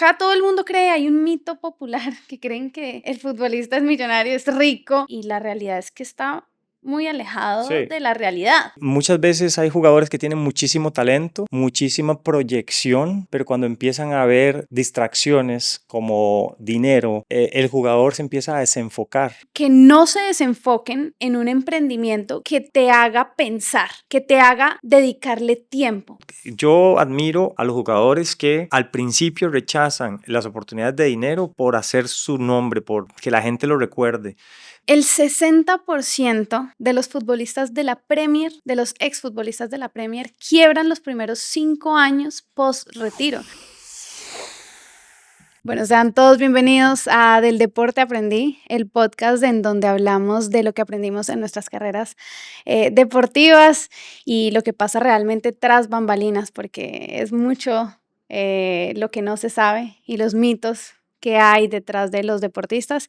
acá todo el mundo cree, hay un mito popular que creen que el futbolista es millonario, es rico, y la realidad es que está muy alejado Sí. de la realidad. Muchas veces hay jugadores que tienen muchísimo talento, muchísima proyección, pero cuando empiezan a haber distracciones como dinero, el jugador se empieza a desenfocar. Que no se desenfoquen en un emprendimiento que te haga pensar, que te haga dedicarle tiempo. Yo admiro a los jugadores que al principio rechazan las oportunidades de dinero por hacer su nombre, por que la gente lo recuerde. El 60% de los futbolistas de la Premier, de los exfutbolistas de la Premier, quiebran los primeros 5 años post-retiro. Bueno, sean todos bienvenidos a Del Deporte Aprendí, el podcast en donde hablamos de lo que aprendimos en nuestras carreras deportivas y lo que pasa realmente tras bambalinas, porque es mucho lo que no se sabe y los mitos que hay detrás de los deportistas.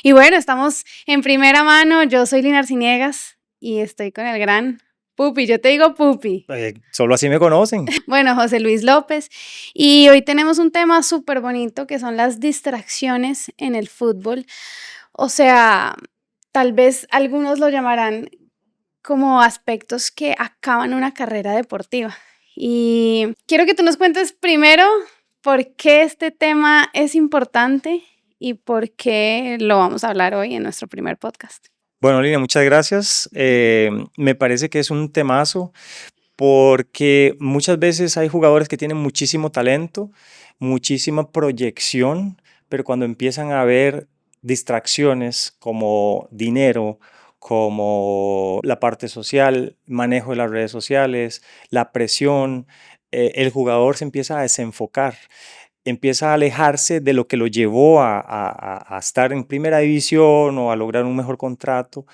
Y bueno, estamos en primera mano. Yo soy Lina Arciniegas y estoy con el gran Pupi. Yo te digo Pupi. Solo así me conocen. Bueno, José Luis López. Y hoy tenemos un tema súper bonito que son las distracciones en el fútbol. O sea, tal vez algunos lo llamarán como aspectos que acaban una carrera deportiva. Y quiero que tú nos cuentes primero por qué este tema es importante y por qué lo vamos a hablar hoy en nuestro primer podcast. Bueno, Lina, muchas gracias. Me parece que es un temazo porque muchas veces hay jugadores que tienen muchísimo talento, muchísima proyección, pero cuando empiezan a haber distracciones como dinero, como la parte social, manejo de las redes sociales, la presión, el jugador se empieza a desenfocar, empieza a alejarse de lo que lo llevó a estar en primera división o a lograr un mejor contrato.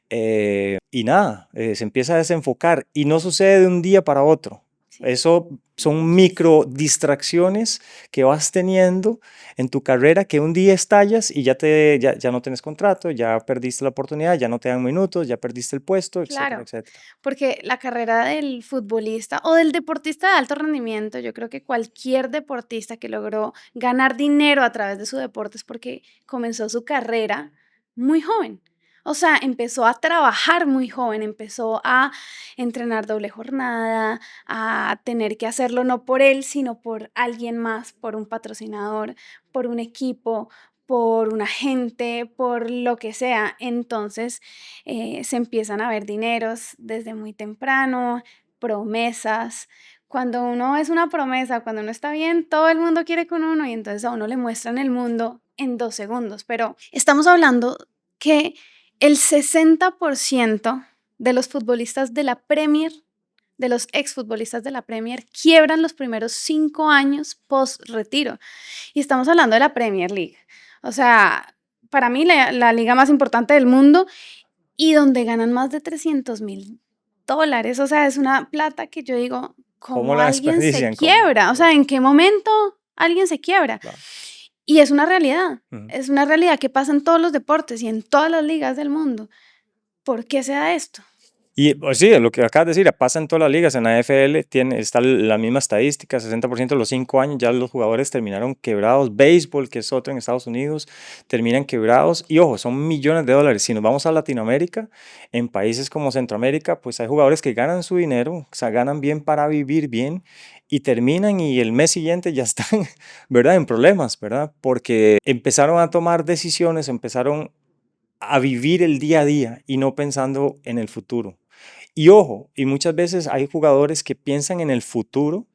Y nada, se empieza a desenfocar y no sucede de un día para otro. Sí. Eso son micro distracciones que vas teniendo en tu carrera que un día estallas y ya no tienes contrato, ya perdiste la oportunidad, ya no te dan minutos, ya perdiste el puesto, etcétera, Claro, etcétera. porque la carrera del futbolista o del deportista de alto rendimiento, yo creo que cualquier deportista que logró ganar dinero a través de su deporte es porque comenzó su carrera muy joven. O sea, empezó a trabajar muy joven, empezó a entrenar doble jornada, a tener que hacerlo no por él, sino por alguien más, por un patrocinador, por un equipo, por un agente, por lo que sea. Entonces, se empiezan a ver dineros desde muy temprano, promesas. Cuando uno es una promesa, cuando uno está bien, todo el mundo quiere con uno y entonces a uno le muestran el mundo en 2 segundos. Pero estamos hablando que el 60% de los futbolistas de la Premier, de los exfutbolistas de la Premier, quiebran los primeros 5 años post-retiro. Y estamos hablando de la Premier League. O sea, para mí la liga más importante del mundo y donde ganan más de $300,000. O sea, es una plata que yo digo, ¿Cómo ¿cómo la alguien se desperdician? quiebra? O sea, ¿en qué momento alguien se quiebra? Claro. Y es una realidad. Ujú. Es una realidad que pasa en todos los deportes y en todas las ligas del mundo. ¿Por qué se da esto? Y pues sí, lo que acabas de decir, pasa en todas las ligas. En la AFL está la misma estadística, 60% de los 5 años ya los jugadores terminaron quebrados. Béisbol, que es otro en Estados Unidos, terminan quebrados. Y ojo, son millones de dólares. Si nos vamos a Latinoamérica, en países como Centroamérica, pues hay jugadores que ganan su dinero, o sea, ganan bien para vivir bien y terminan y el mes siguiente ya están, ¿verdad? En problemas, ¿verdad? Porque empezaron a tomar decisiones, empezaron a vivir el día a día y no pensando en el futuro. Y ojo, y muchas veces hay jugadores que piensan en el futuro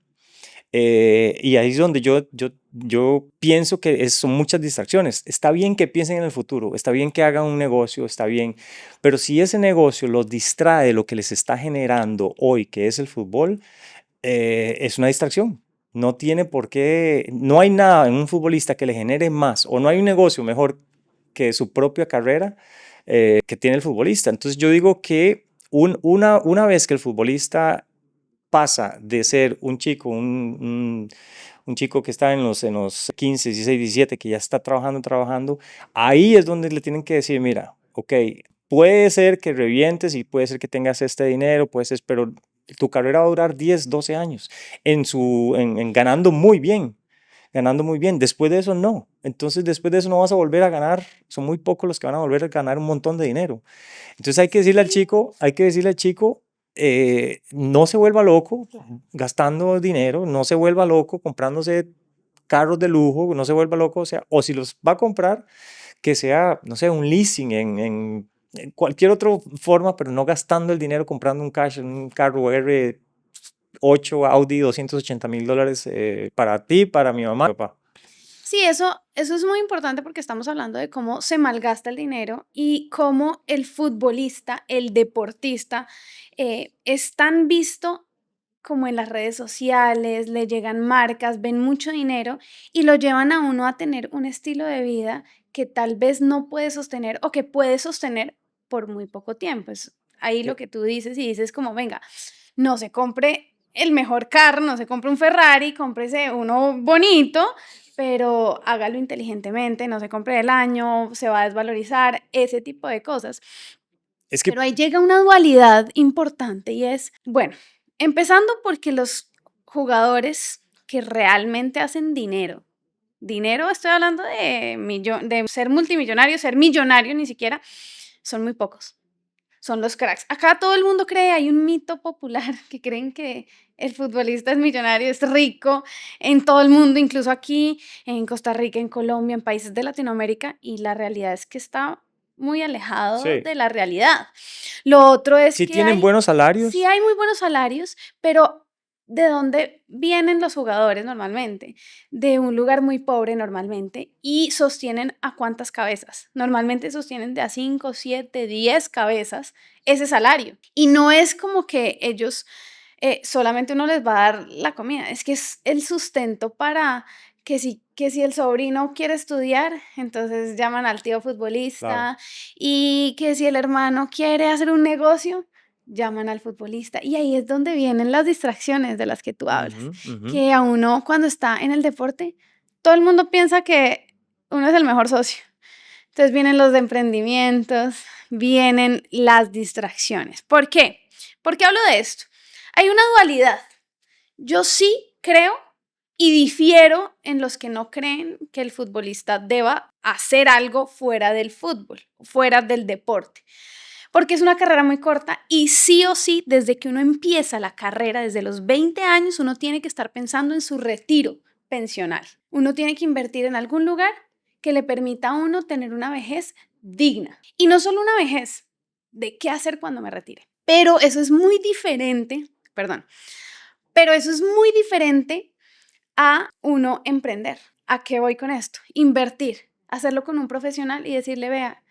y ahí es donde yo pienso que son muchas distracciones. Está bien que piensen en el futuro, está bien que hagan un negocio, está bien, pero si ese negocio los distrae de lo que les está generando hoy, que es el fútbol, es una distracción. No tiene por qué, no hay nada en un futbolista que le genere más o no hay un negocio mejor que su propia carrera que tiene el futbolista. Entonces yo digo que una vez que el futbolista pasa de ser un chico, un chico que está en los 15, 16, 17, que ya está trabajando, ahí es donde le tienen que decir, mira, ok, puede ser que revientes y puede ser que tengas este dinero, puede ser, pero tu carrera va a durar 10, 12 años en ganando muy bien. ganando muy bien. Después de eso, no. Entonces, después de eso no vas a volver a ganar. Son muy pocos los que van a volver a ganar un montón de dinero. Entonces Sí. hay que decirle al chico, no se vuelva loco gastando dinero, no se vuelva loco comprándose carros de lujo, no se vuelva loco, o sea, o si los va a comprar, que sea, no sé, un leasing en cualquier otra forma, pero no gastando el dinero comprando un cash en un carro R8 Audi $280,000 para ti, para mi mamá, papá. Sí, eso es muy importante porque estamos hablando de cómo se malgasta el dinero y cómo el futbolista, el deportista, es tan visto como en las redes sociales, le llegan marcas, ven mucho dinero y lo llevan a uno a tener un estilo de vida que tal vez no puede sostener o que puede sostener por muy poco tiempo. Es ahí lo Eh, que tú dices y dices como, venga, no se compre el mejor carro, no se compre un Ferrari, cómprese uno bonito, pero hágalo inteligentemente, no se compre el año, se va a desvalorizar, ese tipo de cosas. Es que Pero ahí llega una dualidad importante y es, bueno, empezando porque los jugadores que realmente hacen dinero, dinero estoy hablando de, de ser multimillonario, ser millonario ni siquiera, son muy pocos, son los cracks. Acá todo el mundo cree, hay un mito popular que creen que el futbolista es millonario, es rico en todo el mundo, incluso aquí en Costa Rica, en Colombia, en países de Latinoamérica, y la realidad es que está muy alejado sí, de la realidad. Lo otro es sí que tienen buenos sí salarios, hay muy buenos salarios, pero ¿de dónde vienen los jugadores normalmente? De un lugar muy pobre normalmente y sostienen a cuántas cabezas. Normalmente sostienen de a 5, 7, 10 cabezas ese salario. Y no es como que ellos solamente uno les va a dar la comida, es que es el sustento para que si el sobrino quiere estudiar, entonces llaman al tío claro. futbolista, y que si el hermano quiere hacer un negocio, llaman al futbolista. Y ahí es donde vienen las distracciones de las que tú hablas, Ujú, ujú. que a uno cuando está en el deporte, todo el mundo piensa que uno es el mejor socio. Entonces vienen los de emprendimientos, vienen las distracciones. ¿Por qué? ¿Por qué hablo de esto? Hay una dualidad. Yo sí creo y difiero en los que no creen que el futbolista deba hacer algo fuera del fútbol, fuera del deporte, porque es una carrera muy corta y sí o sí, desde que uno empieza la carrera, desde los 20 años, uno tiene que estar pensando en su retiro pensional. Uno tiene que invertir en algún lugar que le permita a uno tener una vejez digna. Y no solo una vejez, de qué hacer cuando me retire. Pero eso es muy diferente, perdón, pero eso es muy diferente a uno emprender. ¿A qué voy con esto? Invertir, hacerlo con un profesional y decirle, vea,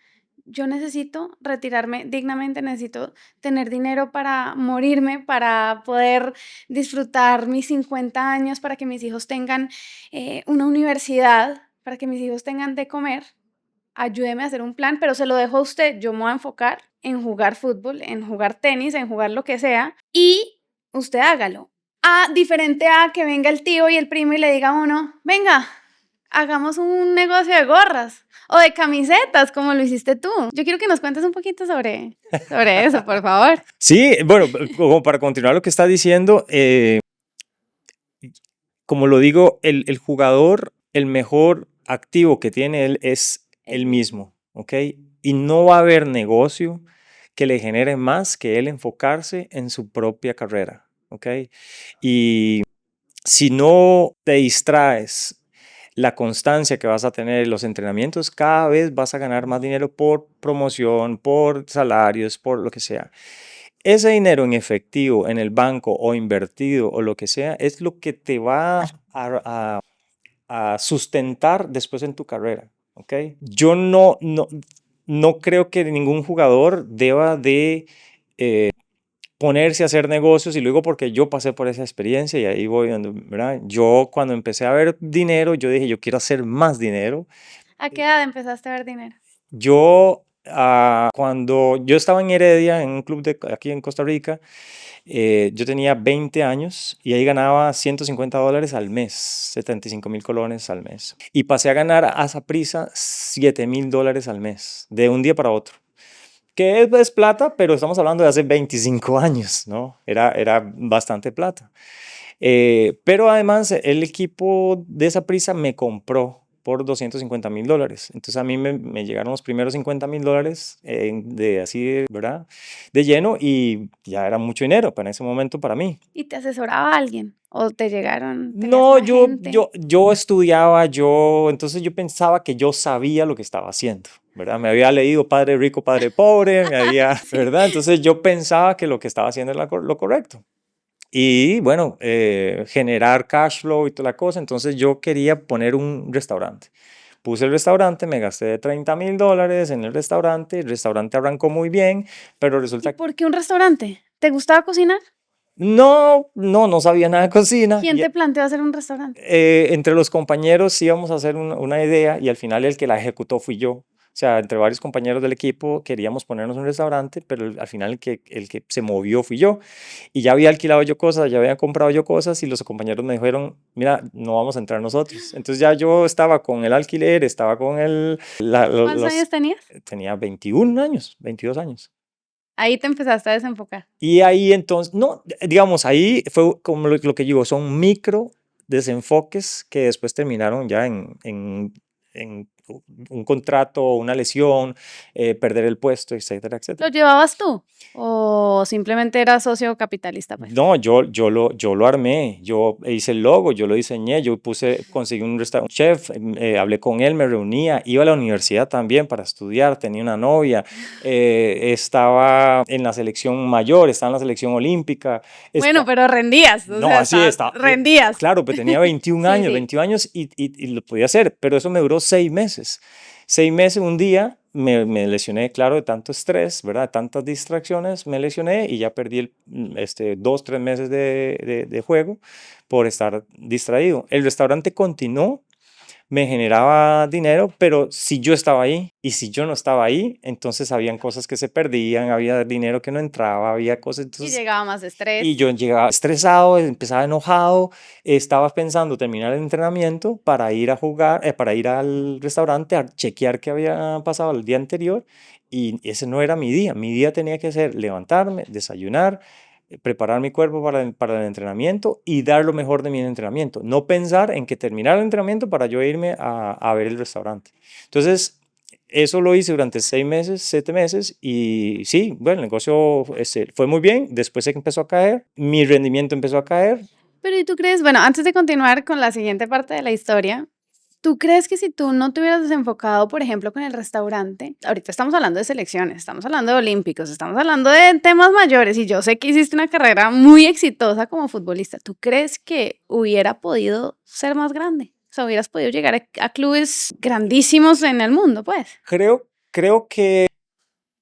yo necesito retirarme dignamente, necesito tener dinero para morirme, para poder disfrutar mis 50 años, para que mis hijos tengan una universidad, para que mis hijos tengan de comer. Ayúdeme a hacer un plan, pero se lo dejo a usted. Yo me voy a enfocar en jugar fútbol, en jugar tenis, en jugar lo que sea y usted hágalo. Diferente a que venga el tío y el primo y le diga a uno, venga, hagamos un negocio de gorras o de camisetas, como lo hiciste tú. Yo quiero que nos cuentes un poquito sobre eso, por favor. Sí, bueno, como para continuar lo que está diciendo, como lo digo, el jugador, el mejor activo que tiene él es El él mismo. mismo, ¿ok? Y no va a haber negocio que le genere más que él enfocarse en su propia carrera, ¿ok? Y si no te distraes, la constancia que vas a tener, los entrenamientos, cada vez vas a ganar más dinero por promoción, por salarios, por lo que sea. Ese dinero en efectivo en el banco o invertido o lo que sea es lo que te va a sustentar después en tu carrera, ¿ok? Yo no creo que ningún jugador deba de ponerse a hacer negocios y luego porque yo pasé por esa experiencia y ahí voy, ¿verdad? Yo cuando empecé a ver dinero, yo dije, yo quiero hacer más dinero. ¿A qué edad empezaste a ver dinero? Yo, cuando yo estaba en Heredia, en un club aquí en Costa Rica, yo tenía 20 años y ahí ganaba $150 al mes, 75,000 colones al mes. Y pasé a ganar a Saprissa $7,000 al mes, de un día para otro. Que es plata, pero estamos hablando de hace 25 años, ¿no? Era bastante plata. Pero además el equipo de Saprissa me compró por $250,000. Entonces a mí me llegaron los primeros $50,000 de así, ¿verdad? De lleno y ya era mucho dinero para ese momento para mí. ¿Y te asesoraba alguien? ¿O te llegaron, tenías No, un agente? yo estudiaba, entonces yo pensaba que yo sabía lo que estaba haciendo, ¿verdad? Me había leído Padre Rico, Padre Pobre, Sí. ¿verdad? Entonces yo pensaba que lo que estaba haciendo era lo correcto. Y bueno, generar cash flow y toda la cosa. Entonces yo quería poner un restaurante. Puse el restaurante, me gasté $30,000 en el restaurante arrancó muy bien, pero ¿Y resulta que por qué un restaurante? ¿Te gustaba cocinar? no sabía nada de cocina. ¿Quién te planteó hacer un restaurante? Entre los compañeros íbamos a hacer una idea y al final el que la ejecutó fui yo. O sea, entre varios compañeros del equipo queríamos ponernos un restaurante, pero al final el que se movió fui yo. Y ya había alquilado yo cosas, ya había comprado yo cosas y los compañeros me dijeron, mira, no vamos a entrar nosotros. Entonces ya yo estaba con el alquiler, estaba con ¿Cuántos años tenías? tenía 21 años, 22 años. Ahí te empezaste a desenfocar. Y ahí entonces, no, digamos, ahí fue como lo que digo, son micro desenfoques que después terminaron ya en un contrato, una lesión, perder el puesto, etcétera, ¿Lo etcétera. llevabas tú? ¿O simplemente eras socio capitalista, pues? No, yo lo armé, yo hice el logo, yo lo diseñé, conseguí un chef, hablé con él, me reunía, iba a la universidad también para estudiar, tenía una novia, estaba en la selección mayor, estaba en la selección olímpica, Bueno, pero rendías, o no, sea, así está, rendías. claro, pues tenía 21 Sí, años, sí. 21 años y lo podía hacer, pero eso me duró 6 meses. 6 meses, un día me lesioné, claro, de tanto estrés, ¿verdad? De tantas distracciones, me lesioné y ya perdí 2, 3 meses de juego por estar distraído. El restaurante continuó, me generaba dinero, pero si yo estaba ahí y si yo no estaba ahí, entonces habían cosas que se perdían, había dinero que no entraba, había cosas, Y entonces llegaba más y estrés. yo llegaba estresado, empezaba enojado, estaba pensando terminar el entrenamiento para ir a jugar, para ir al restaurante a chequear qué había pasado el día anterior y ese no era mi día. Mi día tenía que ser levantarme, desayunar, preparar mi cuerpo para el entrenamiento y dar lo mejor de mi entrenamiento. No pensar en que terminar el entrenamiento para yo irme a ver el restaurante. Entonces, eso lo hice durante 6 meses, 7 meses y sí, bueno, el negocio fue muy bien, después se empezó a caer, mi rendimiento empezó a caer. Pero ¿y tú crees? Bueno, antes de continuar con la siguiente parte de la historia, ¿tú crees que si tú no te hubieras desenfocado, por ejemplo, con el restaurante, ahorita estamos hablando de selecciones, estamos hablando de olímpicos, estamos hablando de temas mayores y yo sé que hiciste una carrera muy exitosa como futbolista, ¿tú crees que hubiera podido ser más grande? O sea, hubieras podido llegar a clubes grandísimos en el mundo, pues. Creo que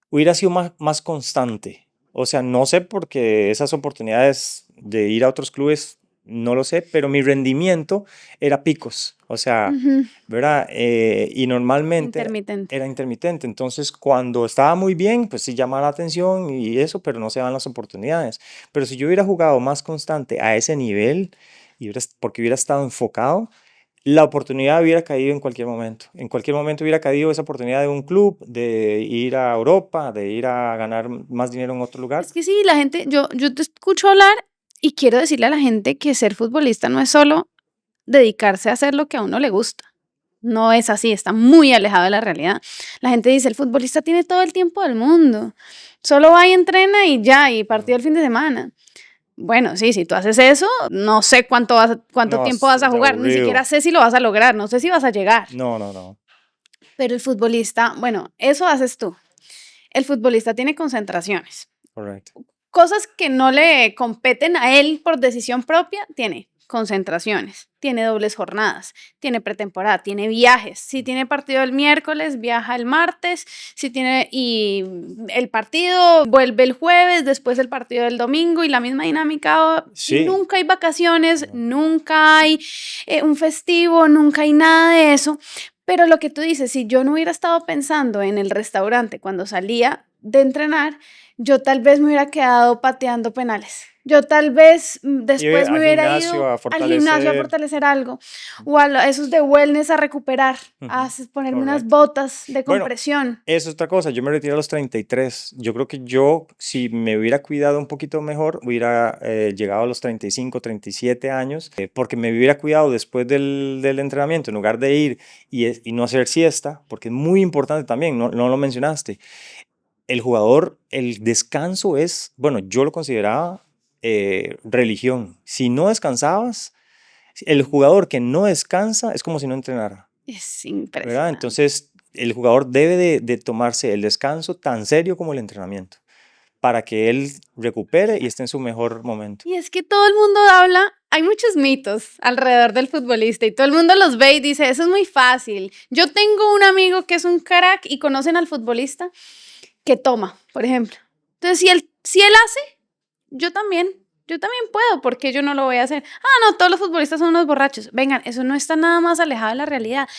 hubiera sido más constante. O sea, no sé porque esas oportunidades de ir a otros clubes, no lo sé, pero mi rendimiento era picos. O sea, Ujú. ¿verdad? Y normalmente Intermitente. era intermitente. Entonces, cuando estaba muy bien, pues sí llamaba la atención y eso, pero no se dan las oportunidades. Pero si yo hubiera jugado más constante a ese nivel, porque hubiera estado enfocado, la oportunidad hubiera caído en cualquier momento. En cualquier momento hubiera caído esa oportunidad de un club, de ir a Europa, de ir a ganar más dinero en otro lugar. Es que sí, la gente, yo te escucho hablar y quiero decirle a la gente que ser futbolista no es solo dedicarse a hacer lo que a uno le gusta. No es así, está muy alejado de la realidad. La gente dice, el futbolista tiene todo el tiempo del mundo. Solo va y entrena y ya, y partido No, el fin de semana. Bueno, sí, si tú haces eso, no sé cuánto no, tiempo vas a es jugar, ni siquiera aburrido. sé si lo vas a lograr, no sé si vas a llegar. No, no, no. Pero el futbolista, bueno, eso haces tú. El futbolista tiene concentraciones. Correcto. Cosas que no le competen a él por decisión propia, tiene concentraciones, tiene dobles jornadas, tiene pretemporada, tiene viajes. Si tiene partido el miércoles, viaja el martes, si tiene y el partido vuelve el jueves, después el partido del domingo y la misma dinámica. Sí. Nunca hay vacaciones, No. nunca hay un festivo, nunca hay nada de eso. Pero lo que tú dices, si yo no hubiera estado pensando en el restaurante cuando salía de entrenar, yo tal vez me hubiera quedado pateando penales. Yo tal vez Ir después me al hubiera gimnasio ido a al gimnasio a fortalecer. fortalecer algo, o a esos de wellness a recuperar, Ujú, ponerme unas correcto. botas de Bueno, compresión. eso es otra cosa. Yo me retiré a los 33. Yo creo que yo, si me hubiera cuidado un poquito mejor, hubiera llegado a los 35, 37 años, porque me hubiera cuidado después del entrenamiento, en lugar de ir y no hacer siesta, porque es muy importante también, no lo mencionaste. El jugador, el descanso es, bueno, yo lo consideraba religión. Si no descansabas, el jugador que no descansa es como si no entrenara. Es ¿Verdad? impresionante. Entonces, el jugador debe de tomarse el descanso tan serio como el entrenamiento para que él recupere y esté en su mejor momento. Y es que todo el mundo habla, hay muchos mitos alrededor del futbolista y todo el mundo los ve y dice, eso es muy fácil. Yo tengo un amigo que es un crack y conocen al futbolista que toma, por ejemplo. Entonces, si él hace, yo también puedo, porque yo no lo voy a hacer. Ah, no, todos los futbolistas son unos borrachos. Vengan, eso no está nada más alejado de la realidad.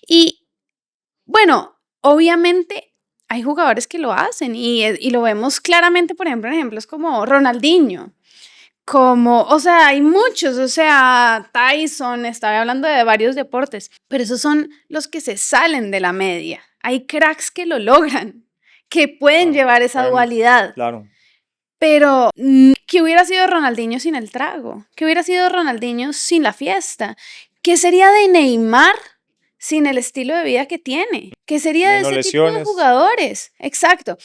Y bueno, obviamente hay jugadores que lo hacen y lo vemos claramente, por ejemplo, en ejemplos como Ronaldinho. O sea, hay muchos, o sea, Tyson, estaba hablando de varios deportes, pero esos son los que se salen de la media. Hay cracks que lo logran, que pueden Claro, llevar esa dualidad, claro. pero ¿qué hubiera sido Ronaldinho sin el trago? ¿Qué hubiera sido Ronaldinho sin la fiesta? ¿Qué sería de Neymar sin el estilo de vida que tiene? ¿Qué sería de Menos ese tipo de lesiones. jugadores? Exacto.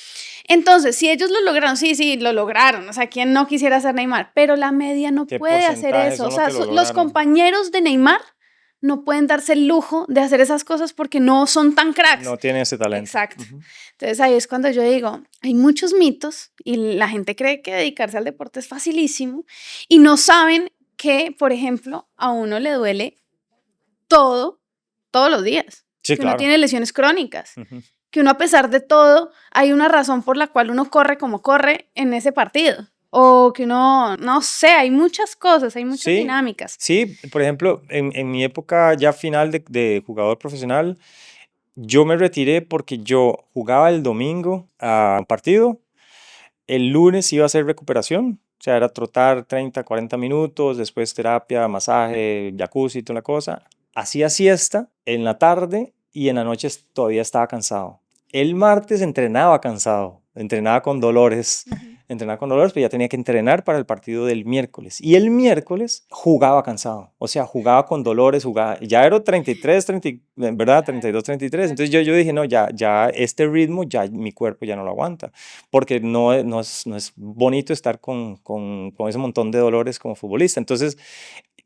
Entonces, si ellos lo lograron, sí, sí, lo lograron. O sea, ¿quién no quisiera ser Neymar? Pero la media no ¿Qué puede hacer porcentaje eso. O son los sea, que lo los lograron? compañeros de Neymar no pueden darse el lujo de hacer esas cosas porque no son tan cracks. No tienen ese talento. Exacto. Ujú. Entonces ahí es cuando yo digo, hay muchos mitos y la gente cree que dedicarse al deporte es facilísimo y no saben que, por ejemplo, a uno le duele todo, todos los días, Sí, que uno claro. tiene lesiones crónicas, Ujú. que uno a pesar de todo, hay una razón por la cual uno corre como corre en ese partido. O que uno, no sé, hay muchas cosas, hay muchas Sí, dinámicas. sí, por ejemplo, en mi época ya final de jugador profesional, yo me retiré porque yo jugaba el domingo a un partido. El lunes iba a hacer recuperación, o sea, era trotar 30, 40 minutos, después terapia, masaje, jacuzzi y toda la cosa. Hacía siesta en la tarde y en la noche todavía estaba cansado. El martes entrenaba con dolores, Ujú. entrenaba con dolores, pero ya tenía que entrenar para el partido del miércoles. Y el miércoles jugaba cansado, o sea, jugaba con dolores, jugaba, ya era 33, 30, ¿verdad? 32, 33. Claro. Entonces yo dije, no, ya este ritmo, ya mi cuerpo ya no lo aguanta porque no es bonito estar con ese montón de dolores como futbolista. Entonces,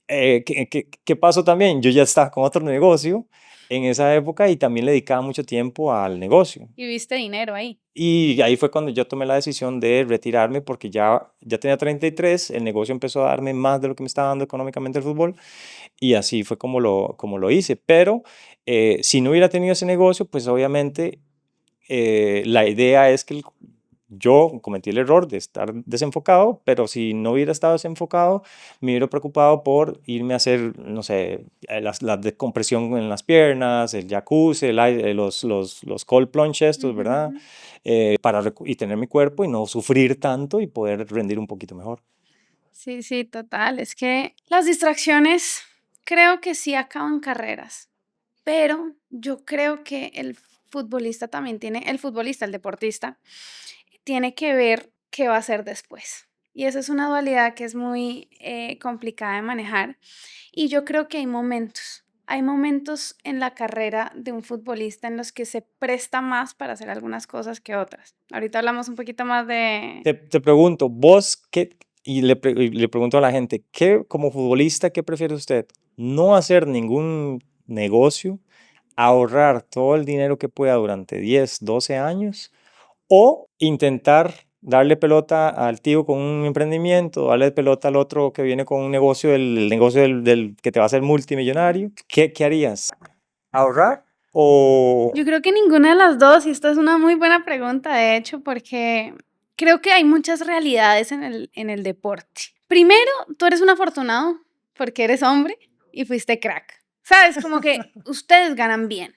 ¿qué pasó también? Yo ya estaba con otro negocio en esa época y también le dedicaba mucho tiempo al negocio. Y viste dinero ahí. Y ahí fue cuando yo tomé la decisión de retirarme porque ya tenía 33, el negocio empezó a darme más de lo que me estaba dando económicamente el fútbol y así fue como lo hice. Pero si no hubiera tenido ese negocio, pues obviamente la idea es que yo cometí el error de estar desenfocado, pero si no hubiera estado desenfocado, me hubiera preocupado por irme a hacer, no sé, la decompresión en las piernas, el jacuzzi, los cold plunge estos, Ujú, ¿verdad? ujú. Y tener mi cuerpo y no sufrir tanto y poder rendir un poquito mejor. Sí, sí, total. Es que las distracciones creo que sí acaban carreras, pero yo creo que el deportista, tiene que ver qué va a hacer después. Y esa es una dualidad que es muy complicada de manejar. Y yo creo que hay momentos en la carrera de un futbolista en los que se presta más para hacer algunas cosas que otras. Ahorita hablamos un poquito más de... Te pregunto, vos, y le pregunto a la gente, como futbolista, qué prefiere usted? ¿No hacer ningún negocio, ahorrar todo el dinero que pueda durante 10, 12 años o intentar darle pelota al tío con un emprendimiento, darle pelota al otro que viene con un negocio, el negocio del que te va a hacer multimillonario? ¿Qué harías? ¿Ahorrar o...? Yo creo que ninguna de las dos, y esta es una muy buena pregunta, de hecho, porque creo que hay muchas realidades en el deporte. Primero, tú eres un afortunado porque eres hombre y fuiste crack. ¿Sabes? Como que ustedes ganan bien.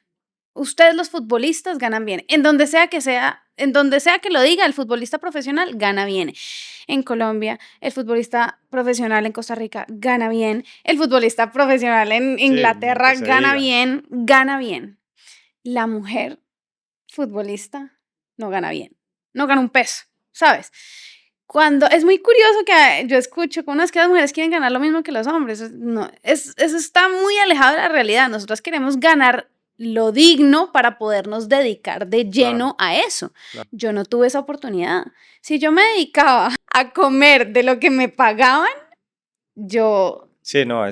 Ustedes los futbolistas ganan bien, en donde sea que sea en donde sea que lo diga, el futbolista profesional gana bien. En Colombia, el futbolista profesional en Costa Rica gana bien. El futbolista profesional en Sí, ni que Inglaterra se gana diga. bien, gana bien. La mujer futbolista no gana bien, no gana un peso, ¿sabes? Cuando es muy curioso que yo escucho como es que las mujeres quieren ganar lo mismo que los hombres. No, eso está muy alejado de la realidad. Nosotras queremos ganar lo digno para podernos dedicar de Claro, lleno a eso. claro. Yo no tuve esa oportunidad. Si yo me dedicaba a comer de lo que me pagaban, yo Sí, no,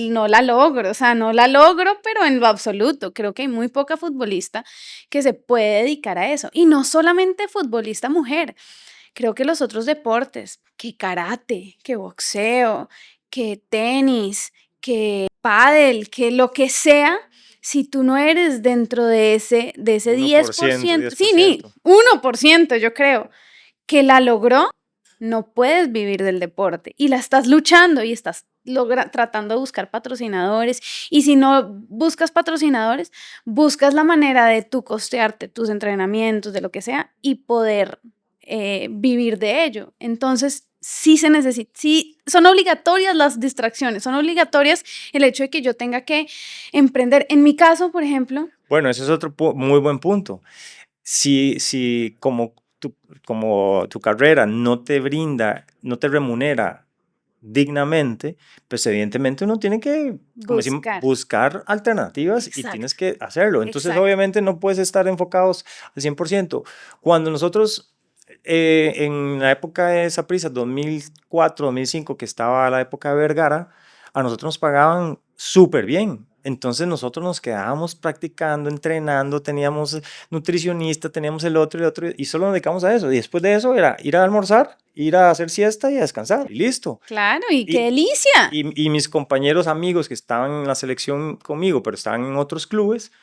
no la logro, o sea, no la logro, pero en lo absoluto. Creo que hay muy poca futbolista que se puede dedicar a eso. Y no solamente futbolista mujer, creo que los otros deportes, que karate, que boxeo, que tenis, que pádel, que lo que sea, si tú no eres dentro de ese uno diez por por ciento ciento, diez por sí, ni ciento 1% yo creo, que la logró, no puedes vivir del deporte y la estás luchando y estás tratando de buscar patrocinadores, y si no buscas patrocinadores, buscas la manera de tú costearte tus entrenamientos, de lo que sea, y poder vivir de ello. Entonces, sí se necesita, sí, son obligatorias las distracciones, son obligatorias el hecho de que yo tenga que emprender. En mi caso, por ejemplo, Bueno, ese es otro muy buen punto. Si como tu carrera no te brinda, no te remunera dignamente, pues evidentemente uno tiene que, como decimos, buscar. buscar alternativas y tienes Exacto, que hacerlo. Entonces, exacto. obviamente no puedes estar enfocados al 100%. Cuando nosotros, en la época de Saprissa, 2004, 2005, que estaba la época de Vergara, a nosotros nos pagaban súper bien. Entonces nosotros nos quedábamos practicando, entrenando, teníamos nutricionista, teníamos el otro, y solo nos dedicamos a eso. Y después de eso era ir a almorzar, ir a hacer siesta y a descansar, y listo. Claro, y qué Y, delicia. y mis compañeros amigos que estaban en la selección conmigo, pero estaban en otros clubes,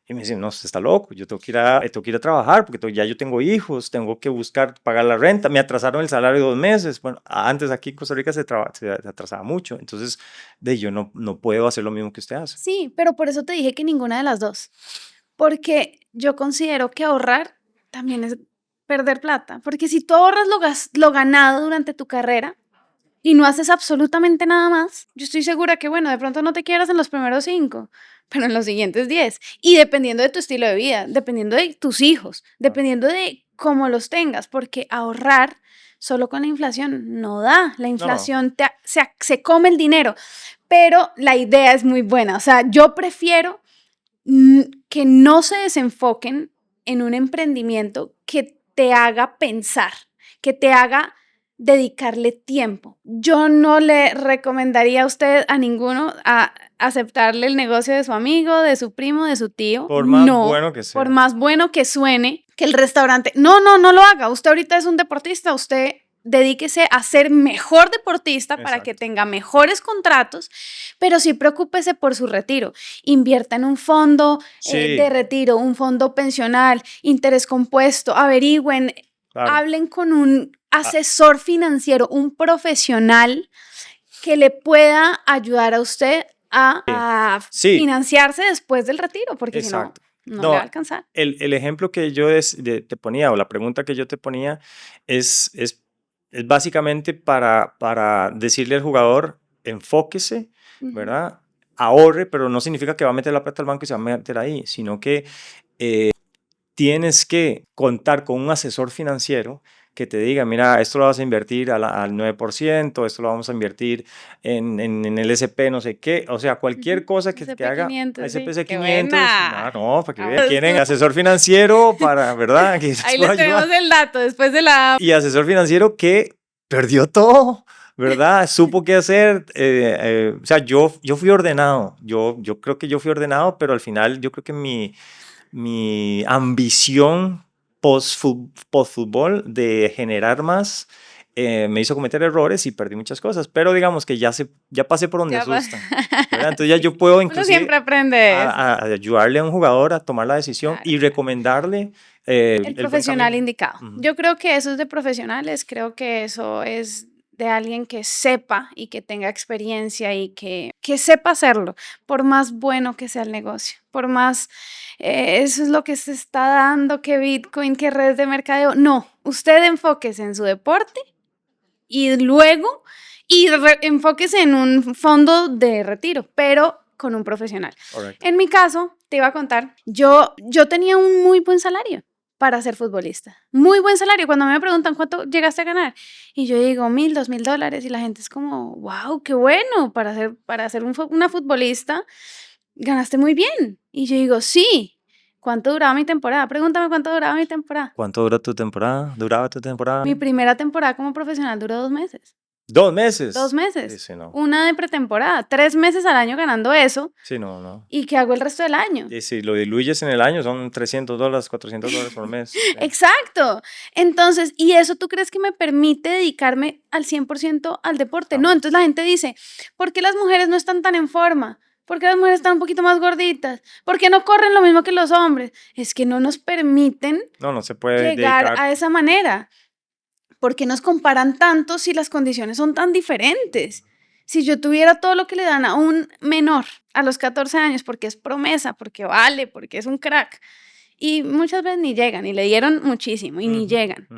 y me dicen, no, usted está loco, yo tengo que ir a trabajar porque ya yo tengo hijos, tengo que buscar pagar la renta, me atrasaron el salario 2 meses. Bueno, antes aquí en Costa Rica se atrasaba mucho, entonces yo no puedo hacer lo mismo que usted hace. Sí, pero por eso te dije que ninguna de las dos, porque yo considero que ahorrar también es perder plata, porque si tú ahorras lo ganado durante tu carrera y no haces absolutamente nada más, yo estoy segura que, bueno, de pronto no te quieras en los primeros 5, pero en los siguientes 10, y dependiendo de tu estilo de vida, dependiendo de tus hijos, Ah, dependiendo de cómo los tengas, porque ahorrar solo con la inflación no da, la no, inflación se come el dinero, pero la idea es muy buena, o sea, yo prefiero que no se desenfoquen en un emprendimiento que te haga pensar, que te haga dedicarle tiempo. Yo no le recomendaría a usted, a ninguno, a aceptarle el negocio de su amigo, de su primo, de su tío. por más No, bueno que por sea. más bueno que suene, que el restaurante. No, no, no lo haga. Usted ahorita es un deportista, usted dedíquese a ser mejor deportista para que Exacto. tenga mejores contratos, pero sí preocúpese por su retiro. Invierta en un fondo de Sí, retiro, un fondo pensional, interés compuesto, averigüen, claro. hablen con un Ah, asesor financiero, un profesional que le pueda ayudar a usted a sí, financiarse después del retiro, porque si no, exacto. no le va a No, alcanzar. el ejemplo que yo te ponía, o la pregunta que yo te ponía, es, es, es básicamente para decirle al jugador, enfóquese, Ujú. ¿verdad? Ahorre, pero no significa que va a meter la plata al banco y se va a meter ahí, sino que tienes que contar con un asesor financiero que te diga, mira, esto lo vas a invertir al 9%, esto lo vamos a invertir en el SP no sé qué, o sea, cualquier Ujú. cosa que haga SP500, sí. SPC ¡Qué 500, buena! no, para que vean, Ahora quieren estuvo- asesor financiero para, ¿verdad? Que les Ahí pueda les tenemos ayudar. el dato después de la... Y asesor financiero que perdió todo, ¿verdad? Supo qué hacer. O sea, yo fui ordenado, yo creo que yo fui ordenado, pero al final yo creo que mi ambición post-fútbol de generar más me hizo cometer errores y perdí muchas cosas, pero digamos que ya pasé por donde Ya va. asustan, ¿verdad? Entonces ya Sí. yo puedo Uno siempre inclusive aprende de eso. a ayudarle a un jugador a tomar la decisión Claro, y claro. recomendarle El el buen profesional camino. indicado. Ujú. Yo creo que eso es de profesionales, creo que eso es de alguien que sepa y que tenga experiencia y que sepa hacerlo, por más bueno que sea el negocio, por más eso es lo que se está dando, que Bitcoin, que redes de mercadeo. No, usted enfóquese en su deporte y luego enfóquese en un fondo de retiro, pero con un profesional. Correcto. En mi caso, te iba a contar, yo tenía un muy buen salario para ser futbolista. Muy buen salario. Cuando me preguntan cuánto llegaste a ganar, y yo digo $1,000, $2,000, y la gente es como, wow, qué bueno, para ser una futbolista, ganaste muy bien. Y yo digo, sí. ¿Cuánto duraba mi temporada? Pregúntame cuánto duraba mi temporada. ¿Cuánto duró tu temporada? ¿Duraba tu temporada? Mi primera temporada como profesional duró 2 meses. 2 meses. 2 Sí, meses. sí, no. Una de pretemporada. 3 meses al año ganando eso. Sí, no. ¿Y qué hago el resto del año? Y si lo diluyes en el año, son $300, $400 por mes. Sí. Exacto. Entonces, ¿y eso tú crees que me permite dedicarme al 100% al deporte? No, entonces la gente dice, ¿por qué las mujeres no están tan en forma? ¿Por qué las mujeres están un poquito más gorditas? ¿Por qué no corren lo mismo que los hombres? Es que no nos permiten No se puede llegar dedicar. a esa manera. ¿Por qué nos comparan tanto si las condiciones son tan diferentes? Si yo tuviera todo lo que le dan a un menor a los 14 años, porque es promesa, porque vale, porque es un crack, y muchas veces ni llegan, y le dieron muchísimo, y ni llegan.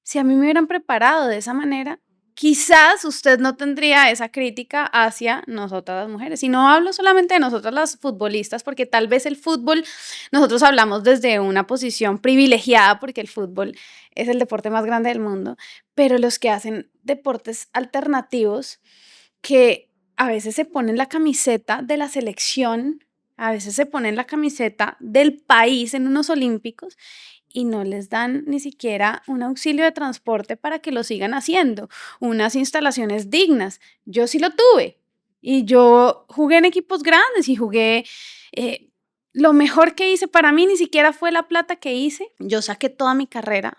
Si a mí me hubieran preparado de esa manera, quizás usted no tendría esa crítica hacia nosotras las mujeres. Y no hablo solamente de nosotras las futbolistas, porque tal vez el fútbol, nosotros hablamos desde una posición privilegiada, porque el fútbol es el deporte más grande del mundo, pero los que hacen deportes alternativos, que a veces se ponen la camiseta de la selección, a veces se ponen la camiseta del país en unos olímpicos y no les dan ni siquiera un auxilio de transporte para que lo sigan haciendo, unas instalaciones dignas. Yo sí lo tuve y yo jugué en equipos grandes y jugué, lo mejor que hice para mí ni siquiera fue la plata que hice. Yo saqué toda mi carrera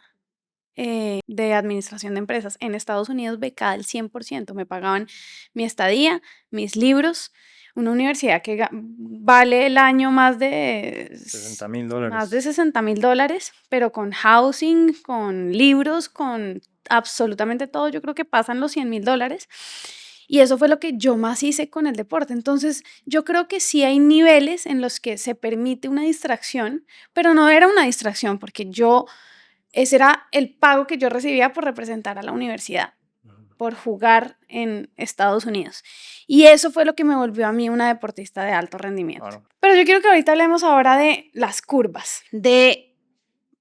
de administración de empresas en Estados Unidos becada al 100%. Me pagaban mi estadía, mis libros, una universidad que vale el año más de $60,000. $60,000, pero con housing, con libros, con absolutamente todo. Yo creo que pasan los $100,000. Y eso fue lo que yo más hice con el deporte. Entonces, yo creo que sí hay niveles en los que se permite una distracción, pero no era una distracción porque ese era el pago que yo recibía por representar a la universidad, por jugar en Estados Unidos. Y eso fue lo que me volvió a mí una deportista de alto rendimiento. Claro. Pero yo quiero que ahorita hablemos ahora de las curvas, de